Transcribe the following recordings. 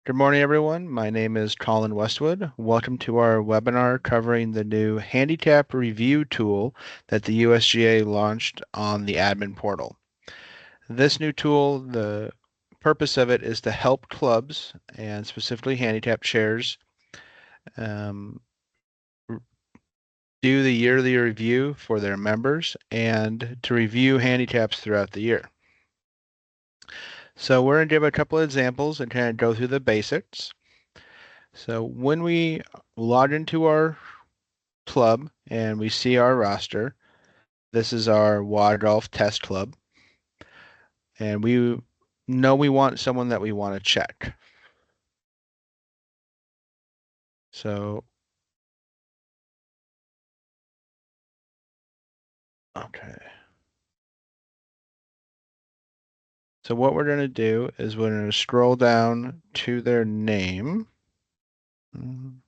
Good morning, everyone. My name is Collin Westwood. Welcome to our webinar covering the new handicap review tool that the USGA launched on the admin portal. This new tool, the purpose of it is to help clubs and specifically handicap chairs um, do the yearly review for their members and to review handicaps throughout the year. So we're going to give a couple of examples and kind of go through the basics. So when we log into our club and we see our roster, this is our water golf test club, and we know we want someone that we want to check. So, okay. So what we're going to do is we're going to scroll down to their name. And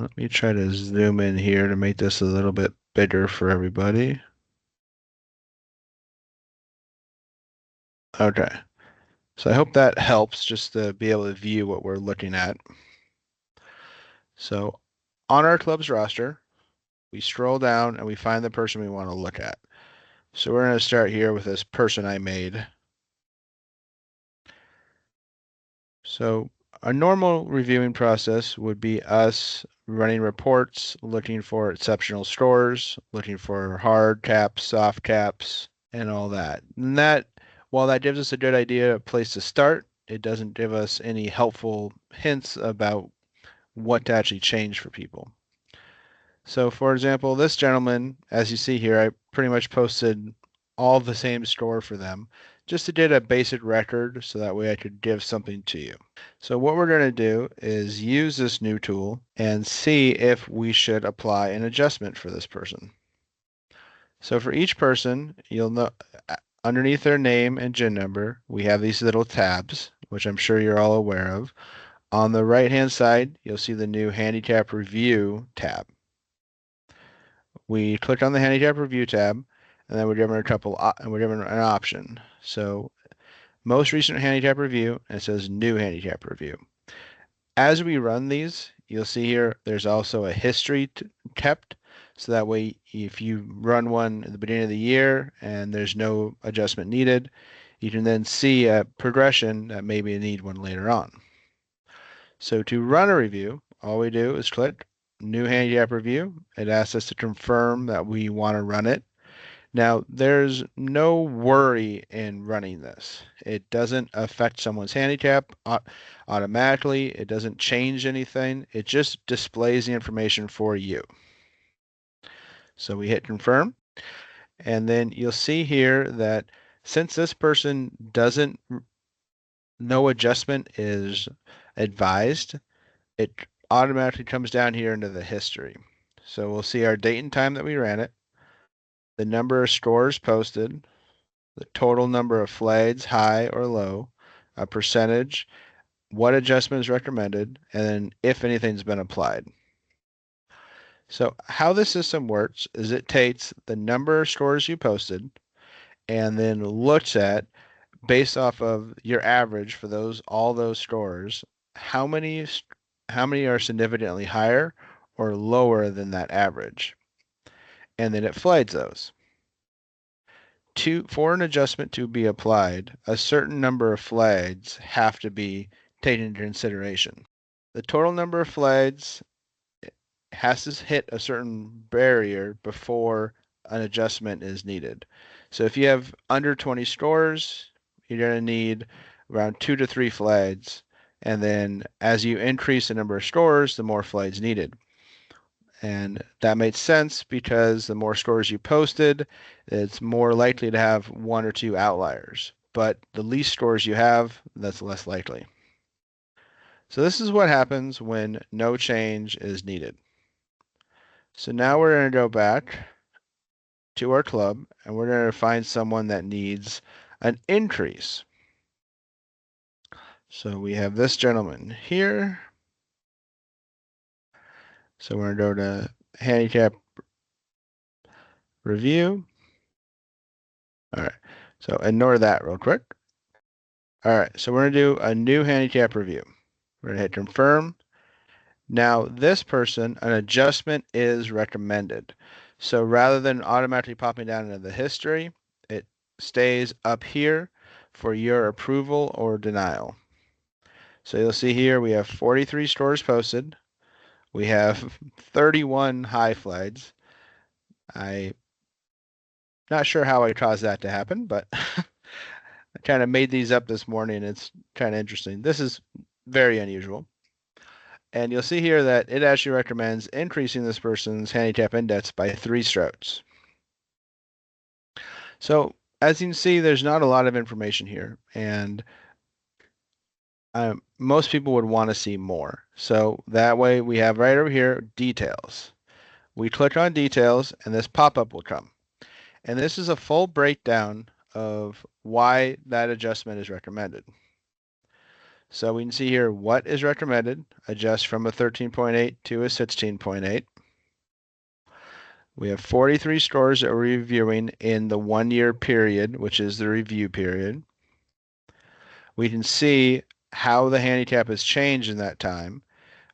let me try to zoom in here to make this a little bit bigger for everybody. Okay. So I hope that helps just to be able to view what we're looking at. So on our club's roster, we scroll down and we find the person we want to look at. So we're going to start here with this person I made. So a normal reviewing process would be us running reports, looking for exceptional scores, looking for hard caps, soft caps, and all that. And that, while that gives us a good idea, a place to start, it doesn't give us any helpful hints about what to actually change for people. So for example, this gentleman, as you see here, I pretty much posted all the same score for them just to get a basic record so that way I could give something to you. So what we're going to do is use this new tool and see if we should apply an adjustment for this person. So for each person, you'll know underneath their name and GHIN number, we have these little tabs, which I'm sure you're all aware of. On the right-hand side, you'll see the new Handicap Review tab. We click on the Handicap Review tab, and then we're given we're given an option. So most recent handicap review, and it says new handicap review. As we run these, you'll see here there's also a history kept, so that way if you run one at the beginning of the year and there's no adjustment needed, you can then see a progression that maybe you need one later on. So to run a review, all we do is click new handicap review. It asks us to confirm that we want to run it. Now, there's no worry in running this. It doesn't affect someone's handicap automatically. It doesn't change anything. It just displays the information for you. So we hit confirm, and then you'll see here that since this person doesn't, no adjustment is advised, it automatically comes down here into the history. So we'll see our date and time that we ran it, the number of scores posted, the total number of flags, high or low, a percentage, what adjustment is recommended, and then if anything's been applied. So how the system works is it takes the number of scores you posted and then looks at, based off of your average for all those scores, how many are significantly higher or lower than that average, and then it flags those. For an adjustment to be applied, a certain number of flags have to be taken into consideration. The total number of flags has to hit a certain barrier before an adjustment is needed. So if you have under 20 scores, you're going to need around 2 to 3 flags. And then as you increase the number of scores, the more flags needed. And that makes sense because the more scores you posted, it's more likely to have 1 or 2 outliers. But the least scores you have, that's less likely. So this is what happens when no change is needed. So now we're going to go back to our club and we're going to find someone that needs an increase. So we have this gentleman here. So we're going to go to handicap review. All right. So ignore that real quick. All right, so we're going to do a new handicap review. We're going to hit confirm. Now, this person, an adjustment is recommended. So rather than automatically popping down into the history, it stays up here for your approval or denial. So you'll see here we have 43 stores posted. We have 31 high flags. I'm not sure how I caused that to happen, but I kind of made these up this morning. It's kind of interesting. This is very unusual. And you'll see here that it actually recommends increasing this person's handicap index by 3 strokes. So as you can see, there's not a lot of information here, and most people would want to see more. So that way we have right over here, details. We click on details and this pop-up will come. And this is a full breakdown of why that adjustment is recommended. So we can see here what is recommended, adjust from a 13.8 to a 16.8. We have 43 stores that we're reviewing in the 1 year period, which is the review period. We can see how the handicap has changed in that time.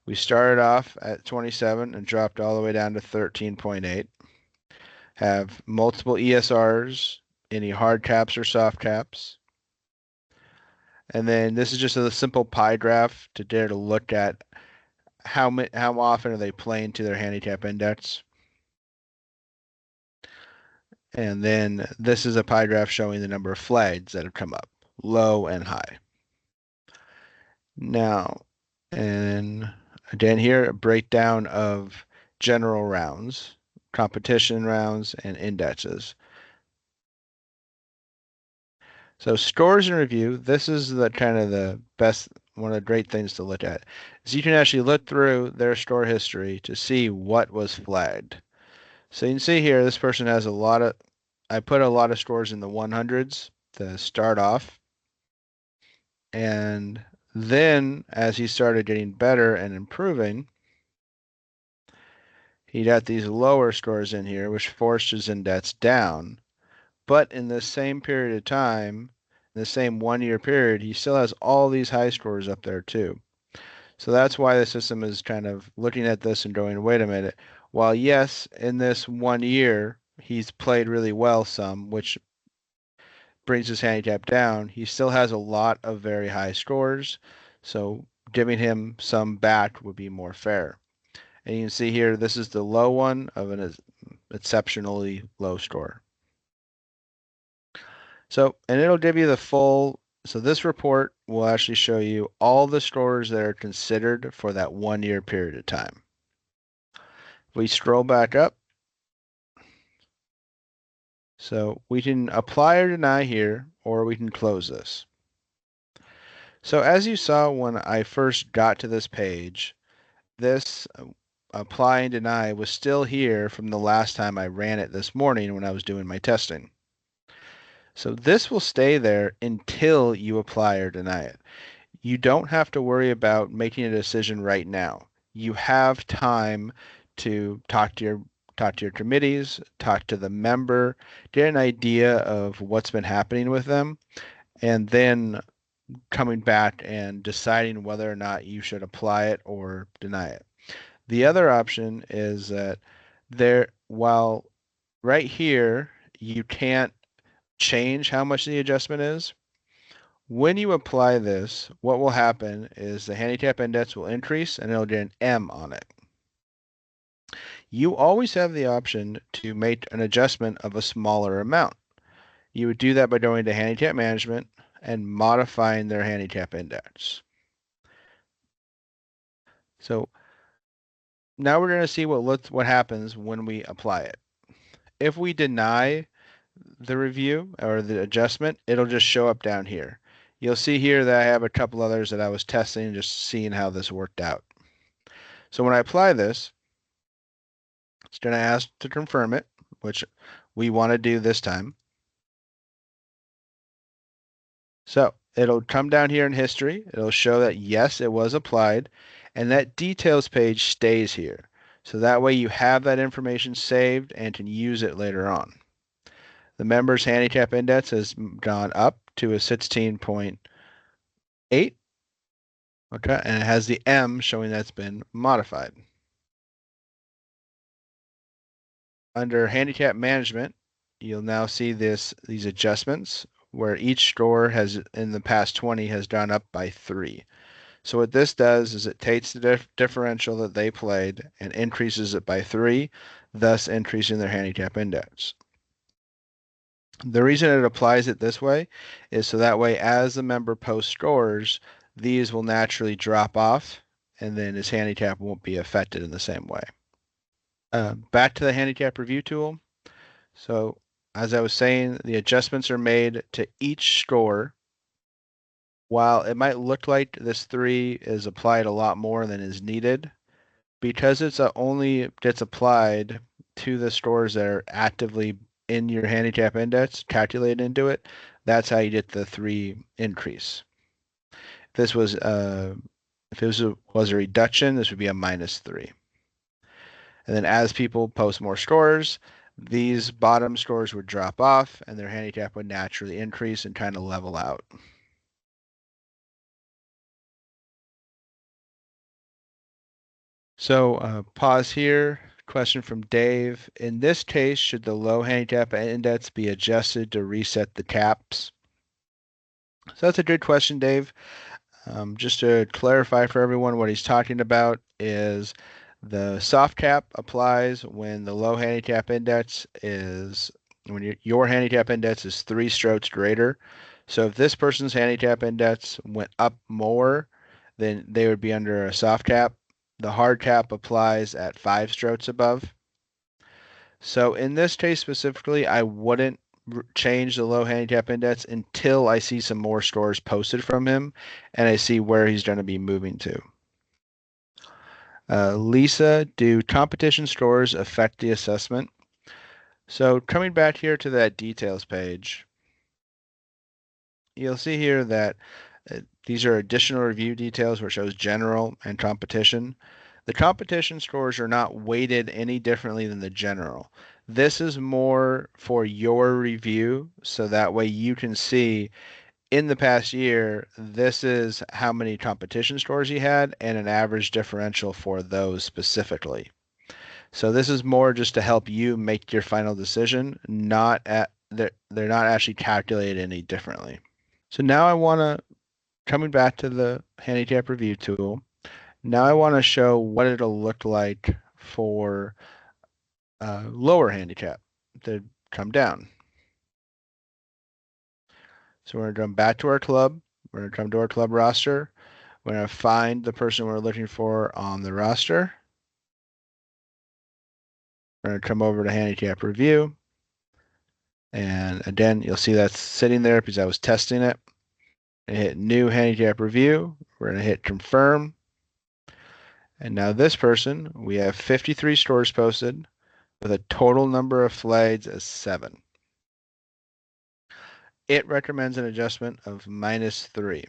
We started off at 27 and dropped all the way down to 13.8. Have multiple ESRs, any hard caps or soft caps. And then this is just a simple pie graph to dare to look at how often are they playing to their handicap index. And then this is a pie graph showing the number of flags that have come up, low and high. Now, and again here, a breakdown of general rounds, competition rounds, and indexes. So scores and review, this is the kind of the best, one of the great things to look at, is you can actually look through their score history to see what was flagged. So you can see here, this person has a lot of, I put a lot of scores in the 100s to start off. And then as he started getting better and improving, he got these lower scores in here, which forced his index down. But in the same period of time, in the same 1 year period, he still has all these high scores up there too. So that's why the system is kind of looking at this and going, wait a minute. While yes, in this 1 year, he's played really well some, which brings his handicap down, he still has a lot of very high scores. So giving him some back would be more fair. And you can see here, this is the low one of an exceptionally low score. So, and it'll give you the full, so this report will actually show you all the scores that are considered for that 1 year period of time. If we scroll back up, so we can apply or deny here, or we can close this. So as you saw when I first got to this page, this apply and deny was still here from the last time I ran it this morning when I was doing my testing. So this will stay there until you apply or deny it. You don't have to worry about making a decision right now. You have time to talk to your committees, talk to the member, get an idea of what's been happening with them, and then coming back and deciding whether or not you should apply it or deny it. The other option is that while right here you can't change how much the adjustment is, when you apply this, what will happen is the handicap index will increase and it'll get an M on it. You always have the option to make an adjustment of a smaller amount. You would do that by going to handicap management and modifying their handicap index. So now we're going to see what happens when we apply it. If we deny the review or the adjustment, it'll just show up down here. You'll see here that I have a couple others that I was testing, just seeing how this worked out. So when I apply this, it's going to ask to confirm it, which we want to do this time. So it'll come down here in history. It'll show that yes, it was applied, and that details page stays here. So that way you have that information saved and can use it later on. The member's handicap index has gone up to a 16.8. Okay, and it has the M showing that's been modified. Under handicap management, you'll now see these adjustments where each score has in the past 20 has gone up by 3. So what this does is it takes the differential that they played and increases it by 3, thus increasing their handicap index. The reason it applies it this way is so that way as the member posts scores, these will naturally drop off and then his handicap won't be affected in the same way. Back to the handicap review tool. So as I was saying, the adjustments are made to each score. While it might look like this 3 is applied a lot more than is needed, because it's only gets applied to the scores that are actively in your handicap index, calculated into it, that's how you get the 3 increase. If this was if it was a reduction, this would be a -3. And then as people post more scores, these bottom scores would drop off and their handicap would naturally increase and kind of level out. So pause here. Question from Dave. In this case, should the low handicap index be adjusted to reset the caps? So that's a good question, Dave. Just to clarify for everyone, what he's talking about is the soft cap applies when the low handicap index is, when your handicap index is 3 strokes greater. So if this person's handicap index went up more, then they would be under a soft cap. The hard cap applies at 5 strokes above. So in this case specifically, I wouldn't change the low handicap index until I see some more scores posted from him and I see where he's going to be moving to. Lisa, do competition scores affect the assessment? So coming back here to that details page, you'll see here that these are additional review details where it shows general and competition. The competition scores are not weighted any differently than the general. This is more for your review, so that way you can see in the past year, this is how many competition scores you had and an average differential for those specifically. So this is more just to help you make your final decision, they're not actually calculated any differently. So now I want to, coming back to the handicap review tool, now I want to show what it'll look like for lower handicap to come down. So we're going to come back to our club. We're going to come to our club roster. We're going to find the person we're looking for on the roster. We're going to come over to handicap review. And again, you'll see that's sitting there because I was testing it. And hit new handicap review. We're going to hit confirm. And now this person, we have 53 scores posted with a total number of flags as 7. It recommends an adjustment of -3.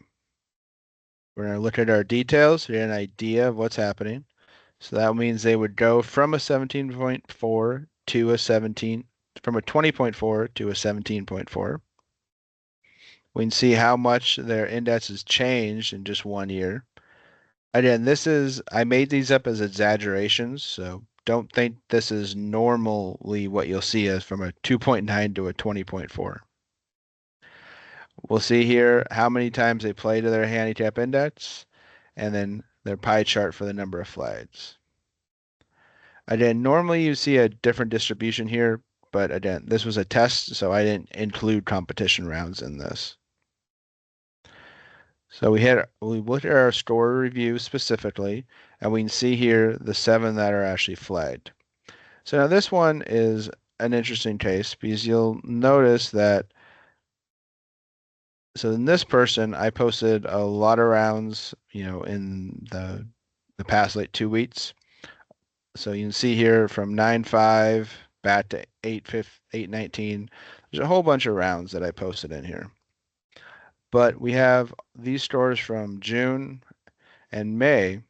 We're going to look at our details to get an idea of what's happening. So that means they would go from a 17.4 to a 17, from a 20.4 to a 17.4. We can see how much their index has changed in just 1 year. Again, I made these up as exaggerations, so don't think this is normally what you'll see as from a 2.9 to a 20.4. We'll see here how many times they play to their handicap index, and then their pie chart for the number of flags. Again, normally you see a different distribution here, but again, this was a test, so I didn't include competition rounds in this. So we looked at our score review specifically, and we can see here the 7 that are actually flagged. So now this one is an interesting case because you'll notice that, so in this person, I posted a lot of rounds, in the past like 2 weeks. So you can see here from 9-5 back to 8-19. There's a whole bunch of rounds that I posted in here. But we have these scores from June and May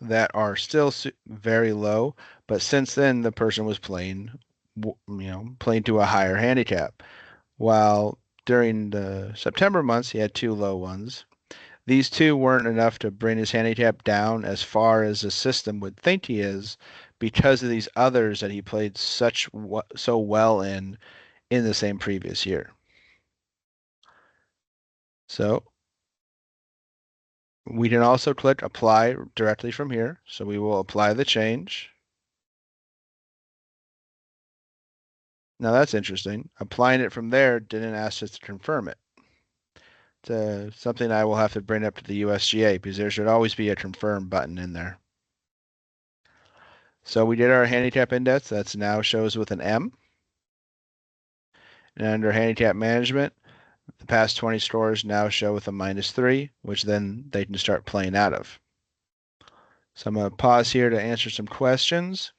that are still very low, but since then the person was playing playing to a higher handicap. While during the September months, he had two low ones. These two weren't enough to bring his handicap down as far as the system would think he is because of these others that he played so well in the same previous year. So we can also click apply directly from here. So we will apply the change. Now that's interesting. Applying it from there didn't ask us to confirm it. It's something I will have to bring up to the USGA because there should always be a confirm button in there. So we did our handicap index. That's now shows with an M. And under handicap management, the past 20 scores now show with a -3, which then they can start playing out of. So I'm going to pause here to answer some questions.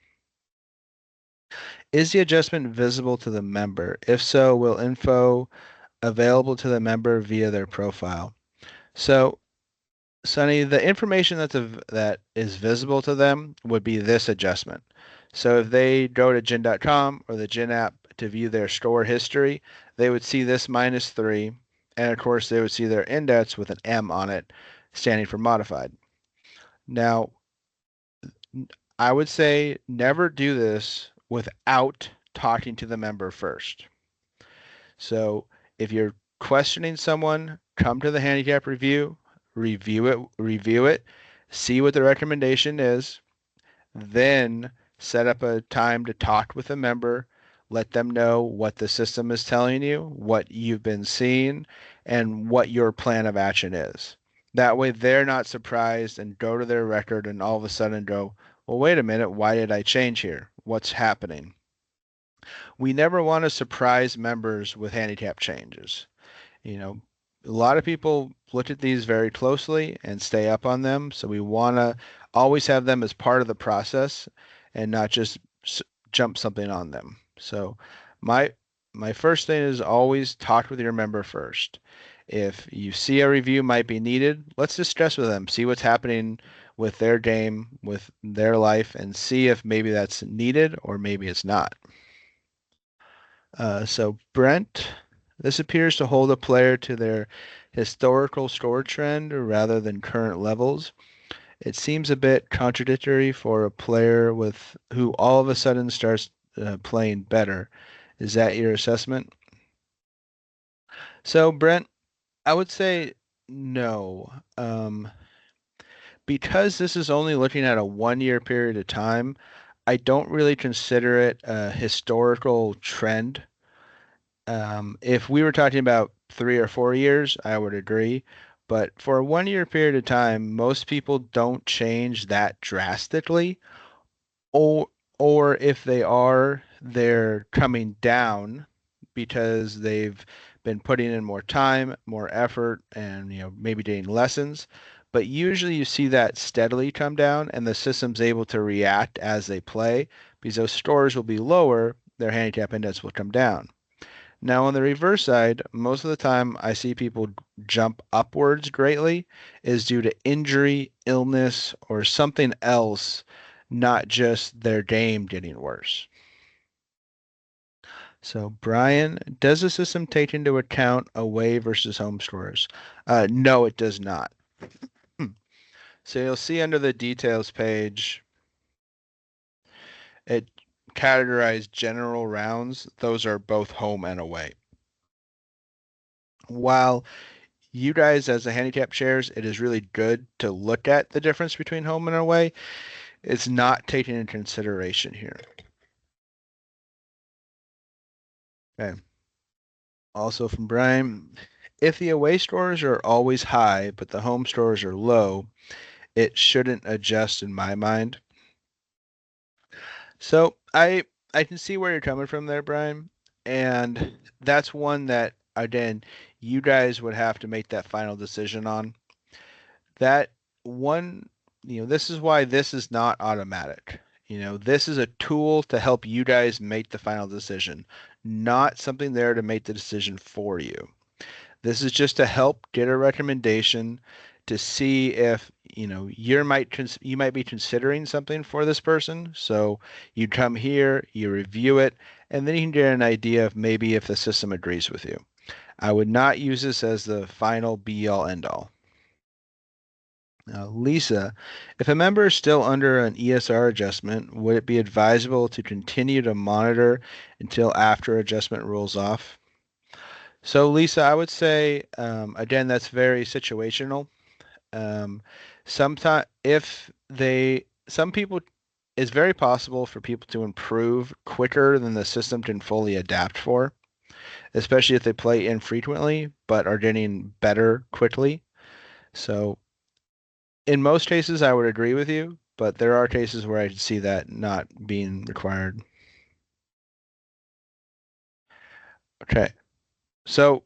Is the adjustment visible to the member? If so, will info available to the member via their profile? So, Sonny, the information that is visible to them would be this adjustment. So if they go to GHIN.com or the GHIN app to view their store history, they would see this -3, and of course they would see their index with an M on it, standing for modified. Now, I would say never do this without talking to the member first. So if you're questioning someone, come to the handicap review it, see what the recommendation is, then set up a time to talk with a member, let them know what the system is telling you, what you've been seeing, and what your plan of action is. That way they're not surprised and go to their record and all of a sudden go, well, wait a minute, why did I change here? What's happening? We never want to surprise members with handicap changes. You know, a lot of people look at these very closely and stay up on them. So we want to always have them as part of the process and not just jump something on them. So my my first thing is always talk with your member first. If you see a review might be needed, let's discuss with them, see what's happening with their game, with their life, and see if maybe that's needed or maybe it's not. So Brent, this appears to hold a player to their historical score trend rather than current levels. It seems a bit contradictory for a player with who all of a sudden starts playing better. Is that your assessment? So Brent, I would say no. Because this is only looking at a 1 year period of time, I don't really consider it a historical trend. If we were talking about 3 or 4 years, I would agree. But for a 1 year period of time, most people don't change that drastically. Or, or if they are, they're coming down because they've been putting in more time, more effort, and maybe doing lessons. But usually you see that steadily come down, and the system's able to react as they play because those scores will be lower, their handicap index will come down. Now, on the reverse side, most of the time I see people jump upwards greatly is due to injury, illness, or something else, not just their game getting worse. So, Brian, does the system take into account away versus home scores? No, it does not. So you'll see under the details page, it categorized general rounds. Those are both home and away. While you guys as the handicap chairs, it is really good to look at the difference between home and away. It's not taken into consideration here. Okay. Also from Brian, if the away scores are always high, but the home scores are low, it shouldn't adjust in my mind. So I can see where you're coming from there, Brian. And that's one that again, you guys would have to make that final decision on. That one, this is why this is not automatic. This is a tool to help you guys make the final decision, not something there to make the decision for you. This is just to help get a recommendation to see if you might be considering something for this person. So you come here, you review it, and then you can get an idea of maybe if the system agrees with you. I would not use this as the final be all end all. Now, Lisa, if a member is still under an ESR adjustment, would it be advisable to continue to monitor until after adjustment rolls off? So, Lisa, I would say, again, that's very situational. Sometimes, some people, it's very possible for people to improve quicker than the system can fully adapt for, especially if they play infrequently but are getting better quickly. So, in most cases, I would agree with you, but there are cases where I could see that not being required. Okay, so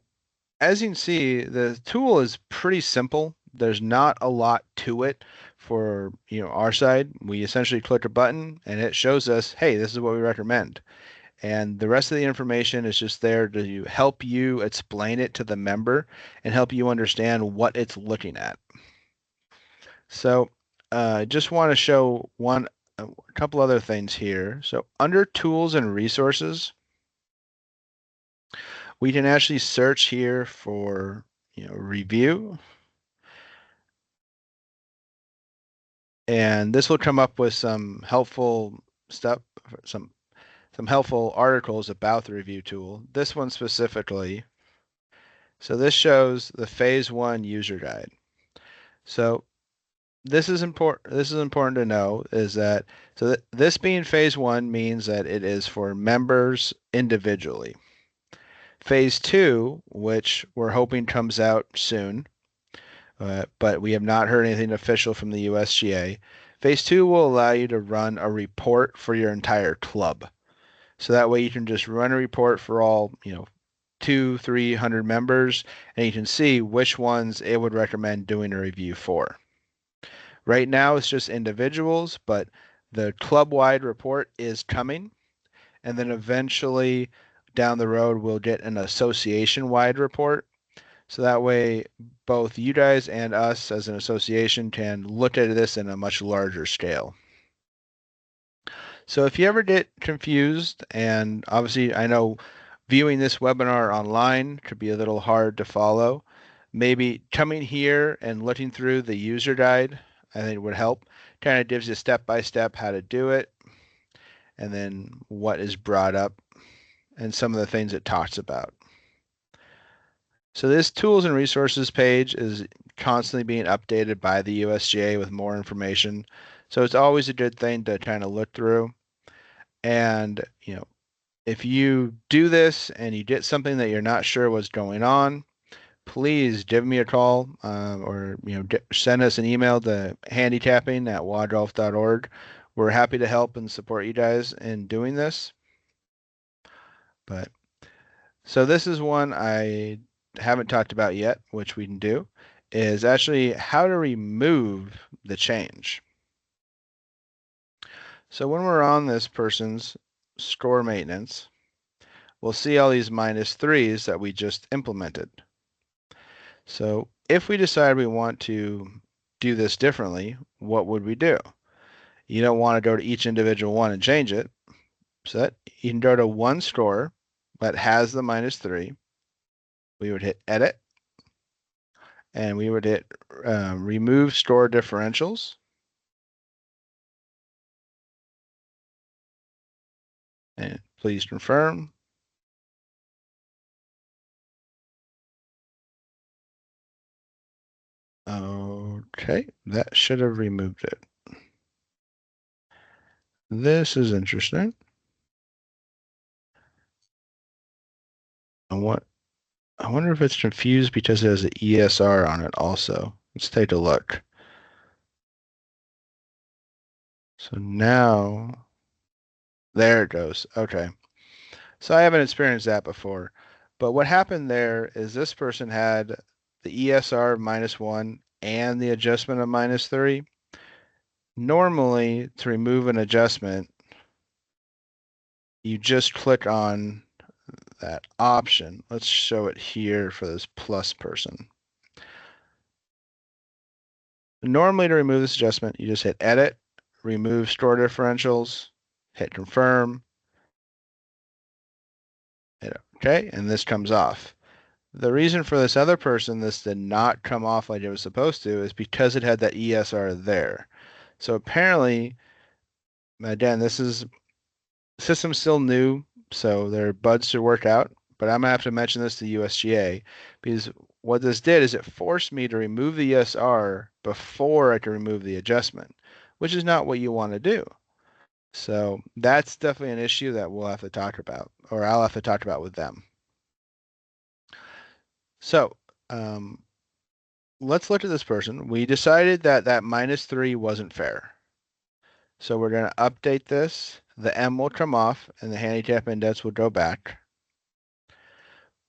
as you can see, the tool is pretty simple. There's not a lot to it for our side. We essentially click a button and it shows us, hey, this is what we recommend. And the rest of the information is just there to help you explain it to the member and help you understand what it's looking at. So I just want to show a couple other things here. So under tools and resources, we can actually search here for review. And this will come up with some helpful stuff, some helpful articles about the review tool. This one specifically. So this shows the phase 1 user guide. So this is important. This is important to know is that this being phase 1 means that it is for members individually. Phase 2, which we're hoping comes out soon, but we have not heard anything official from the USGA. Phase 2 will allow you to run a report for your entire club. So that way you can just run a report for all, 200-300 members, and you can see which ones it would recommend doing a review for. Right now it's just individuals, but the club-wide report is coming, and then eventually down the road we'll get an association-wide report. So that way both you guys and us as an association can look at this in a much larger scale. So if you ever get confused, and obviously I know viewing this webinar online could be a little hard to follow, maybe coming here and looking through the user guide, I think would help. Kind of gives you step by step how to do it, and then what is brought up, and some of the things it talks about. So this tools and resources page is constantly being updated by the USGA with more information. So it's always a good thing to kind of look through. And, if you do this and you get something that you're not sure what's going on, please give me a call or send us an email to handicapping@wadgolf.org. We're happy to help and support you guys in doing this. But so this is one I haven't talked about yet, which we can do, is actually how to remove the change. So when we're on this person's score maintenance, we'll see all these -3s that we just implemented. So if we decide we want to do this differently, what would we do? You don't want to go to each individual one and change it. So that you can go to one score that has the -3. We would hit edit, and we would hit remove score differentials. And please confirm. Okay, that should have removed it. This is interesting. I wonder if it's confused because it has an ESR on it also. Let's take a look. So now, there it goes. Okay. So I haven't experienced that before. But what happened there is this person had the ESR of -1 and the adjustment of -3. Normally, to remove an adjustment, you just click on that option. Let's show it here for this plus person. Normally to remove this adjustment, you just hit edit, remove store differentials, hit confirm, hit OK, and this comes off. The reason for this other person this did not come off like it was supposed to is because it had that ESR there. So apparently, again, this is system's still new, so their bugs should work out. But I'm gonna have to mention this to USGA because what this did is it forced me to remove the ESR before I could remove the adjustment, which is not what you want to do. So that's definitely an issue that we'll have to talk about, or I'll have to talk about with them. So let's look at this person. We decided that that -3 wasn't fair. So we're going to update this. The M will come off and the handicap index will go back.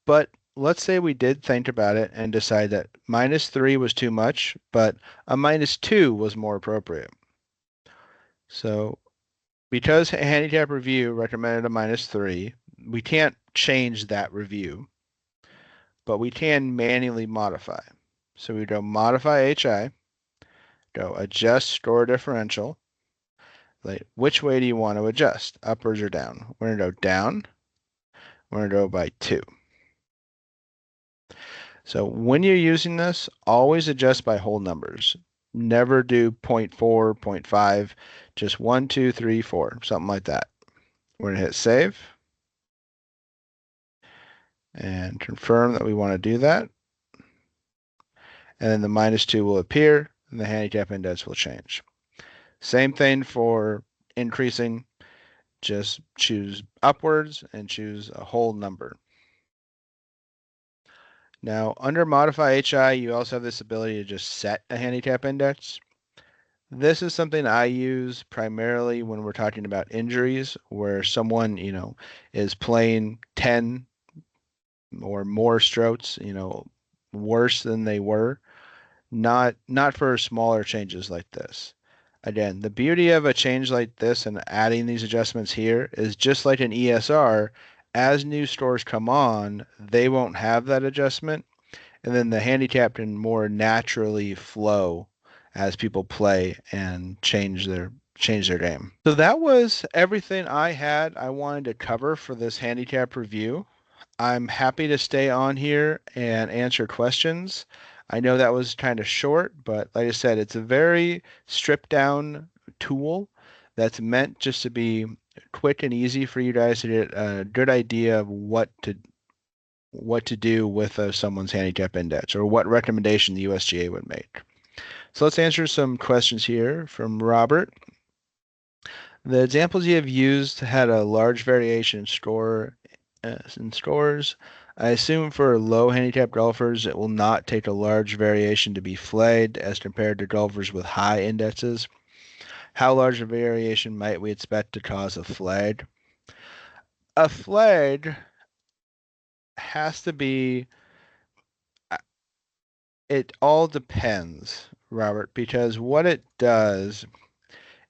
But let's say we did think about it and decide that -3 was too much, but a -2 was more appropriate. So because Handicap Review recommended a -3, we can't change that review, but we can manually modify. So we go Modify HI, go Adjust Store Differential. Like, which way do you want to adjust, upwards or down? We're going to go down. We're going to go by 2. So when you're using this, always adjust by whole numbers. Never do 0.4, 0.5, just 1, 2, 3, 4, something like that. We're going to hit save and confirm that we want to do that. And then the -2 will appear and the handicap index will change. Same thing for increasing. Just choose upwards and choose a whole number. Now, under Modify HI, you also have this ability to just set a handicap index. This is something I use primarily when we're talking about injuries, where someone, is playing 10 or more strokes, worse than they were, not for smaller changes like this. Again, the beauty of a change like this and adding these adjustments here is just like an ESR, as new stores come on, they won't have that adjustment, and then the handicap can more naturally flow as people play and change their game. So that was everything I wanted to cover for this handicap review. I'm happy to stay on here and answer questions. I know that was kind of short, but like I said, it's a very stripped down tool that's meant just to be quick and easy for you guys to get a good idea of what to do with someone's handicap index or what recommendation the USGA would make. So let's answer some questions here from Robert. The examples you have used had a large variation in scores. I assume for low handicap golfers, it will not take a large variation to be flagged as compared to golfers with high indexes. How large a variation might we expect to cause a flag? A flag has to be, it all depends, Robert, because what it does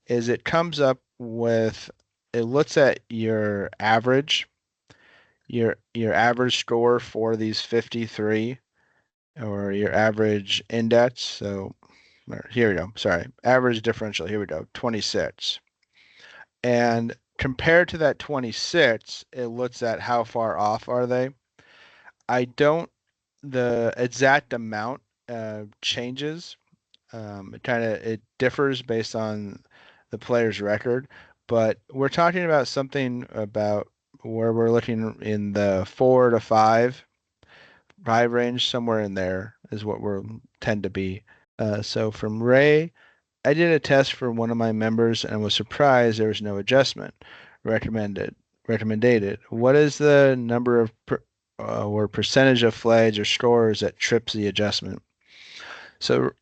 is it comes up with, it looks at your average score for these 53 or your average index. So here we go. Sorry. Average differential. Here we go. 26. And compared to that 26, it looks at how far off are they. The exact amount changes. It differs based on the player's record, but we're talking about something about where we're looking in the 4 to 5 range, somewhere in there is what we'll tend to be. So from Ray, I did a test for one of my members and was surprised there was no adjustment recommended. What is the number of or percentage of flags or scores that trips the adjustment? So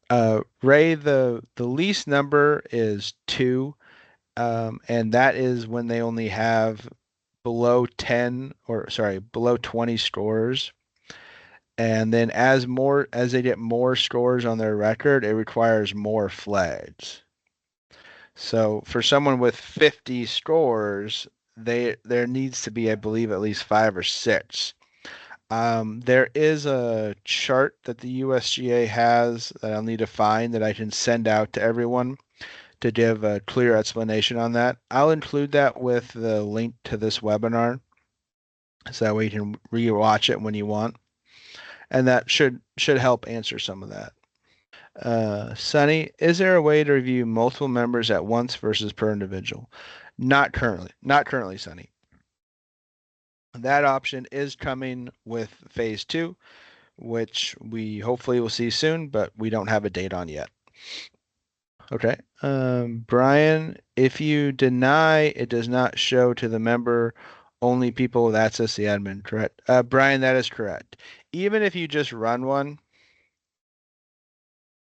Ray, the least number is 2, and that is when they only have below 20 scores. And then as they get more scores on their record, it requires more flags. So for someone with 50 scores, there needs to be, I believe, at least 5 or 6. There is a chart that the USGA has that I'll need to find that I can send out to everyone to give a clear explanation on that. I'll include that with the link to this webinar so that way you can rewatch it when you want. And that should help answer some of that. Sunny, is there a way to review multiple members at once versus per individual? Not currently. Not currently, Sunny. That option is coming with phase two, which we hopefully will see soon, but we don't have a date on yet. Okay. Brian, if you deny, it does not show to the member only people with access to the admin, correct? Brian, that is correct. Even if you just run one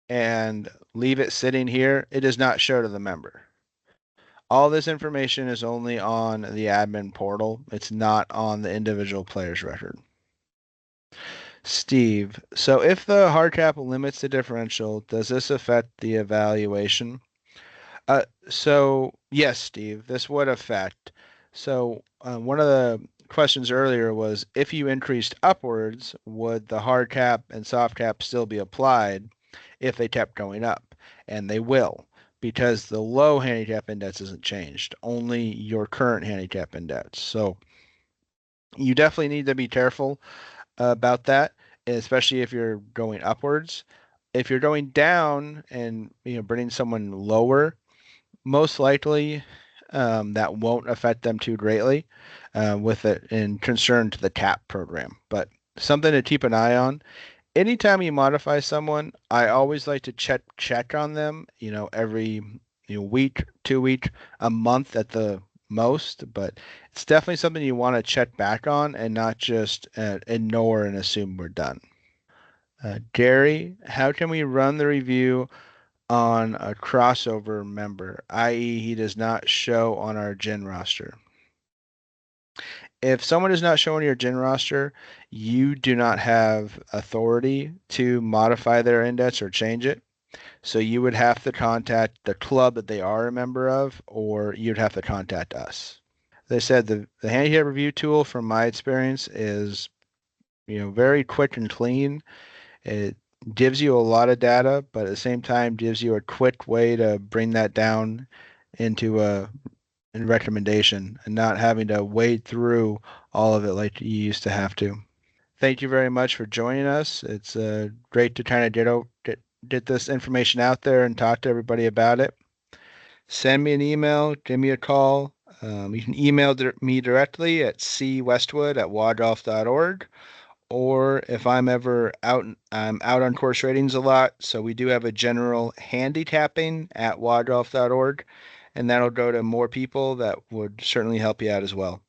and leave it sitting here, it does not show to the member. All this information is only on the admin portal. It's not on the individual player's record. Steve, so if the hard cap limits the differential, does this affect the evaluation? So yes, Steve, this would affect. So one of the questions earlier was if you increased upwards, would the hard cap and soft cap still be applied if they kept going up? And they will, because the low handicap index isn't changed, only your current handicap index. So you definitely need to be careful about that, especially if you're going upwards. If you're going down and bringing someone lower, most likely that won't affect them too greatly with it in concern to the TAP program. But something to keep an eye on. Anytime you modify someone, I always like to check on them, every week, 2 week, a month at the most. But it's definitely something you want to check back on and not just ignore and assume we're done. Gary, how can we run the review on a crossover member, i.e., he does not show on our GHIN roster? If someone is not showing your GHIN roster, you do not have authority to modify their index or change it. So you would have to contact the club that they are a member of, or you'd have to contact us. They said the handicap review tool, from my experience, is very quick and clean. It gives you a lot of data, but at the same time gives you a quick way to bring that down into a recommendation and not having to wade through all of it like you used to have to. Thank you very much for joining us. It's great to kind of get this information out there and talk to everybody about it. Send me an email, give me a call. You can email me directly at cwestwood@wadgolf.org. Or if I'm ever out, I'm out on course ratings a lot. So we do have a general handicapping at wadgolf.org, and that'll go to more people that would certainly help you out as well.